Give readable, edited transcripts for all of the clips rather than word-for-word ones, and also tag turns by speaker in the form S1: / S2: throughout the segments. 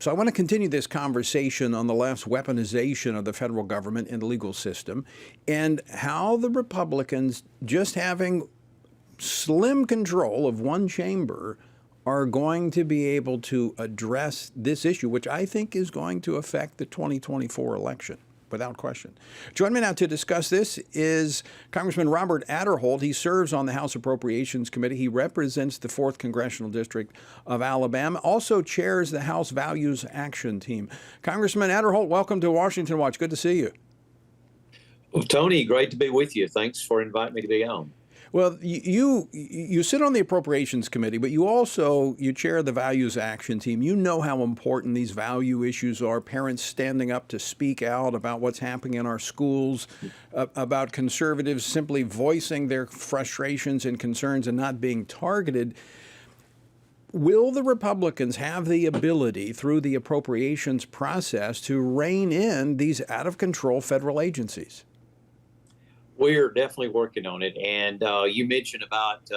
S1: So I want to continue this conversation on the left's weaponization of the federal government and the legal system, and how the Republicans, just having slim control of one chamber, are going to be able to address this issue, which I think is going to affect the 2024 election, without question. Joining me now to discuss this is Congressman Robert Aderholt. He serves on the House Appropriations Committee. He represents the 4th Congressional District of Alabama, also chairs the House Values Action Team. Congressman Aderholt, welcome to Washington Watch. Good to see you.
S2: Well, Tony, great to be with you. Thanks for inviting me to be on.
S1: Well, you sit on the Appropriations Committee, but you chair the Values Action Team. You know how important these value issues are, parents standing up to speak out about what's happening in our schools, about conservatives simply voicing their frustrations and concerns and not being targeted. Will the Republicans have the ability through the appropriations process to rein in these out-of-control federal agencies?
S2: We're definitely working on it. And you mentioned about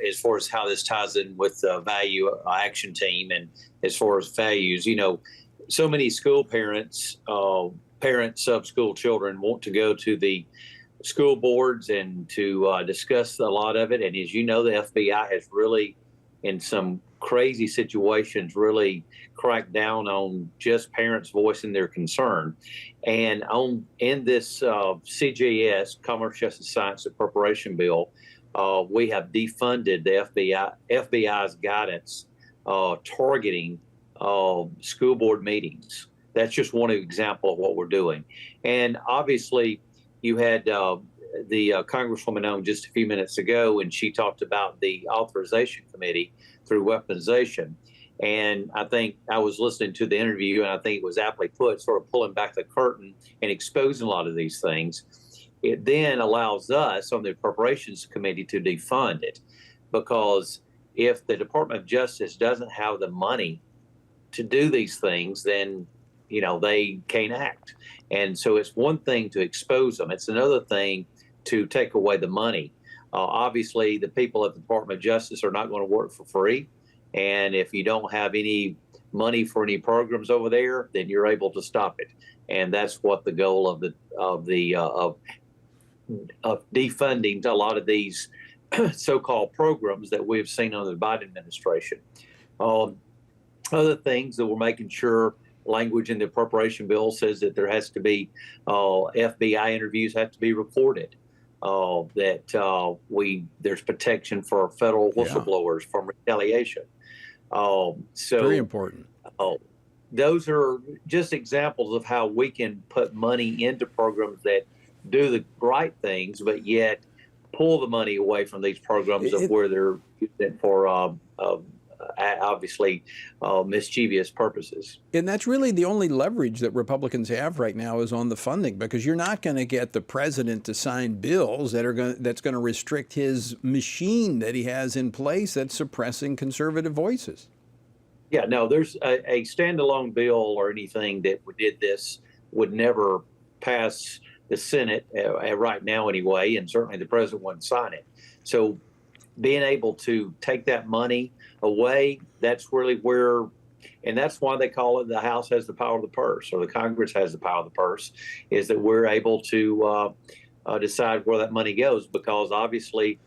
S2: as far as how this ties in with the Value Action Team and as far as values, so many school parents, parents of school children want to go to the school boards and to discuss a lot of it. And as you know, the FBI has really, in some crazy situations, really cracked down on just parents voicing their concern. And in this CJS, Commerce, Justice, Science Appropriation Bill, we have defunded the FBI's guidance targeting school board meetings. That's just one example of what we're doing. And obviously, you had the Congresswoman on just a few minutes ago, and she talked about the authorization committee through weaponization. And I think I was listening to the interview, and I think it was aptly put, sort of pulling back the curtain and exposing a lot of these things. It then allows us on the Appropriations Committee to defund it, because if the Department of Justice doesn't have the money to do these things, then they can't act. And so it's one thing to expose them. It's another thing to take away the money. Obviously, the people at the Department of Justice are not going to work for free. And if you don't have any money for any programs over there, then you're able to stop it. And that's what the goal of defunding a lot of these so-called programs that we've seen under the Biden administration. Other things that we're making sure, language in the appropriation bill says that there has to be FBI interviews have to be recorded. There's protection for federal whistleblowers from retaliation. So
S1: very important.
S2: Those are just examples of how we can put money into programs that do the right things, but yet pull the money away from these programs where they're used for obviously mischievous purposes.
S1: And that's really the only leverage that Republicans have right now is on the funding, because you're not going to get the president to sign bills that's going to restrict his machine that he has in place that's suppressing conservative voices.
S2: Yeah, no, there's a standalone bill or anything that did this would never pass the Senate right now anyway, and certainly the president wouldn't sign it. So being able to take that money away, that's really where, and that's why they call it the House has the power of the purse, or the Congress has the power of the purse, is that we're able to decide where that money goes, because obviously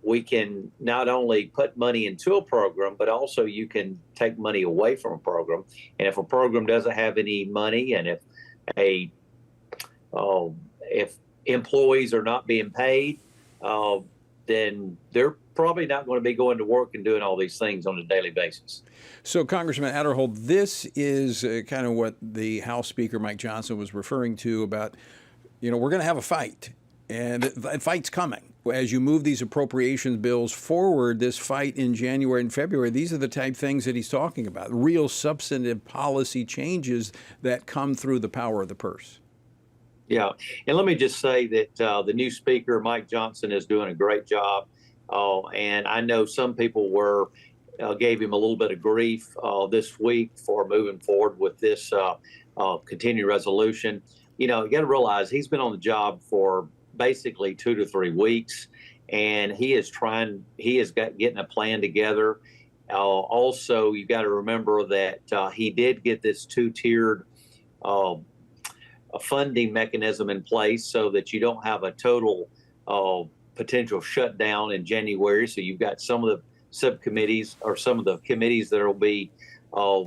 S2: we can not only put money into a program, but also you can take money away from a program. And if a program doesn't have any money, and if employees are not being paid, then they're probably not going to be going to work and doing all these things on a daily basis.
S1: So, Congressman Aderholt, this is kind of what the House Speaker Mike Johnson was referring to about, we're going to have a fight, and the fight's coming. As you move these appropriations bills forward, this fight in January and February, these are the type things that he's talking about, real substantive policy changes that come through the power of the purse.
S2: Yeah, and let me just say that the new speaker, Mike Johnson, is doing a great job. And I know some people gave him a little bit of grief this week for moving forward with this continuing resolution. You got to realize he's been on the job for basically 2 to 3 weeks, and he is getting a plan together. Also, you got to remember that he did get this two-tiered uh, funding mechanism in place so that you don't have a total potential shutdown in January. So you've got some of the subcommittees or some of the committees that will be uh,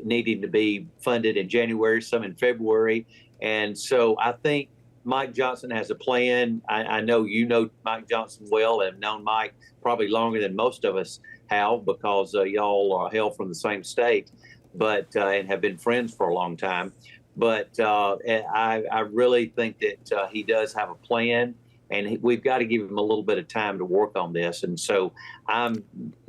S2: needing to be funded in January, some in February. And so I think Mike Johnson has a plan. I know you know Mike Johnson well and have known Mike probably longer than most of us have, because y'all hail from the same state, but and have been friends for a long time. But I really think that he does have a plan, and we've got to give him a little bit of time to work on this. And so I'm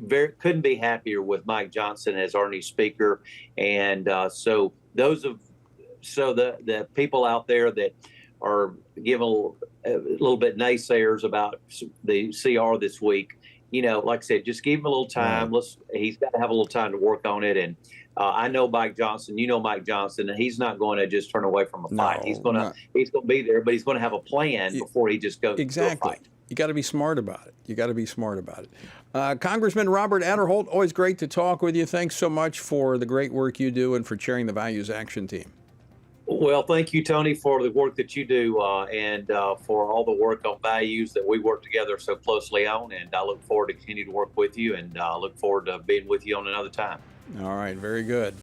S2: couldn't be happier with Mike Johnson as our new speaker. And so the people out there that are giving a little bit naysayers about the CR this week, like I said, just give him a little time.
S1: Right.
S2: He's got to have a little time to work on it. And I know Mike Johnson. You know Mike Johnson, and he's not going to just turn away from a fight. He's going to be there, but he's going to have a plan before he just goes
S1: exactly.
S2: to a fight.
S1: You got to be smart about it. Congressman Robert Aderholt, always great to talk with you. Thanks so much for the great work you do and for chairing the Values Action Team.
S2: Well, thank you, Tony, for the work that you do and for all the work on values that we work together so closely on. And I look forward to continue to work with you, and look forward to being with you on another time.
S1: All right, very good.